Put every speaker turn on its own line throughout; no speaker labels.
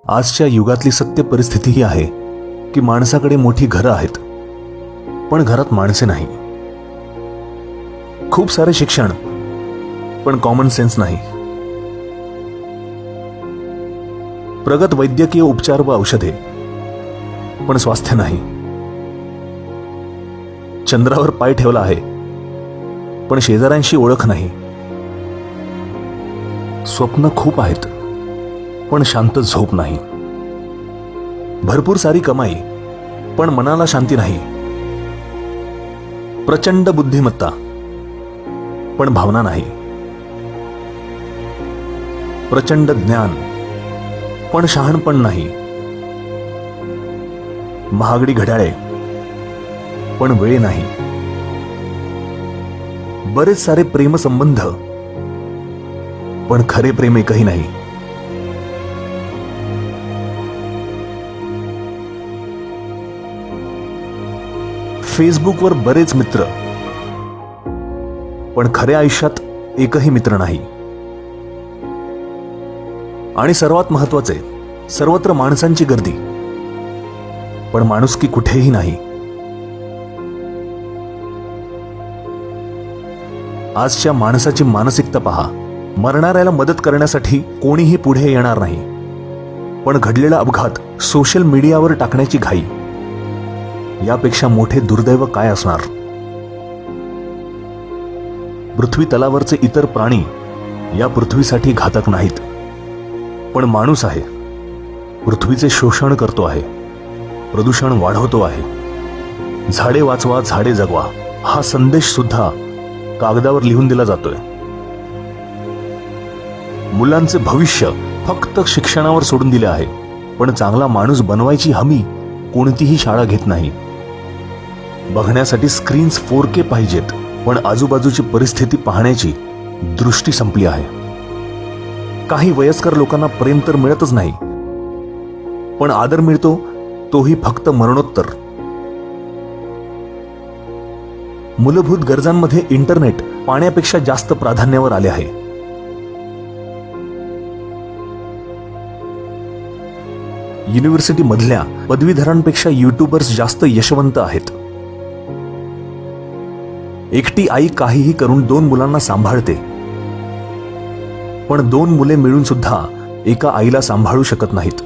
आजच्या युगातली सत्य परिस्थिती ही आहे की माणसाकडे मोठी घरं आहेत, पण घरात माणसे नाही. खूप सारे शिक्षण, पण कॉमन सेन्स नाही. प्रगत वैद्यकीय उपचार व औषधे, पण स्वास्थ्य नाही. चंद्रावर पाय ठेवला आहे, पण शेजाऱ्यांशी ओळख नाही. स्वप्न खूप आहेत, पण शांत झोप नाही. भरपूर सारी कमाई, पण मनाला शांती नाही. प्रचंड बुद्धिमत्ता, पण भावना नाही. प्रचंड ज्ञान, पण शहाणपण नाही. महागडी घड्याळे, पण वेळ नाही. बरेच सारे प्रेमसंबंध, पण खरे प्रेम एकही नाही. फेसबुकवर बरेच मित्र, पण खऱ्या आयुष्यात एकही मित्र नाही. आणि सर्वात महत्वाचे, सर्वत्र माणसांची गर्दी, पण माणुसकी कुठेही नाही. आजच्या माणसाची मानसिकता पहा. मरणाऱ्याला मदत करण्यासाठी कोणीही पुढे येणार नाही, पण घडलेला अपघात सोशल मीडियावर टाकण्याची घाई. यापेक्षा मोठे दुर्दैव काय असणार? पृथ्वी तलावरचे इतर प्राणी या पृथ्वीसाठी घातक नाहीत, पण माणूस आहे. पृथ्वीचे शोषण करतो आहे, प्रदूषण वाढवतो आहे. झाडे वाचवा, झाडे जगवा हा संदेश सुद्धा कागदावर लिहून दिला जातोय. मुलांचे भविष्य फक्त शिक्षणावर सोडून दिले आहे, पण चांगला माणूस बनवायची हमी कोणतीही शाळा घेत नाही. बघण्यासाठी स्क्रीन्स 4K पाहिजेत, पण आजूबाजूची परिस्थिती पाहण्याची दृष्टी संपली आहे. काही वयस्कर लोकांना प्रेम तर मिळतच नाही, पण आदर मिळतो तोही फक्त मरणोत्तर. मूलभूत गरजांमध्ये इंटरनेट पाण्यापेक्षा जास्त प्राधान्यावर आले आहे. युनिव्हर्सिटी मधल्या पदवीधरांपेक्षा युट्यूबर्स जास्त यशवंत आहेत. एकटी आई काहीही करून 2 मुलांना सांभाळते, पण 2 मुले मिळून सुद्धा एका आईला सांभाळू शकत नाहीत.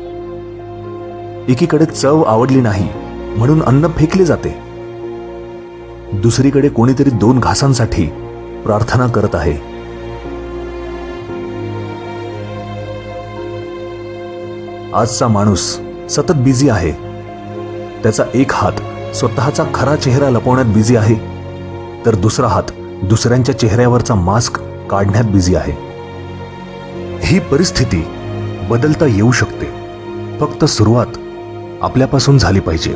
एकीकडे चव आवडली नाही म्हणून अन्न फेकले जाते, दुसरीकडे कोणीतरी 2 घासांसाठी प्रार्थना करत आहे. आजचा माणूस सतत बिझी आहे. त्याचा एक हात स्वतःचा खरा चेहरा लपवण्यात बिझी आहे, तर दुसरा हात दुसऱ्यांच्या चेहऱ्यावरचा मास्क काढण्यात बिझी आहे. ही परिस्थिती बदलता येऊ शकते, फक्त सुरुवात आपल्यापासून झाली पाहिजे.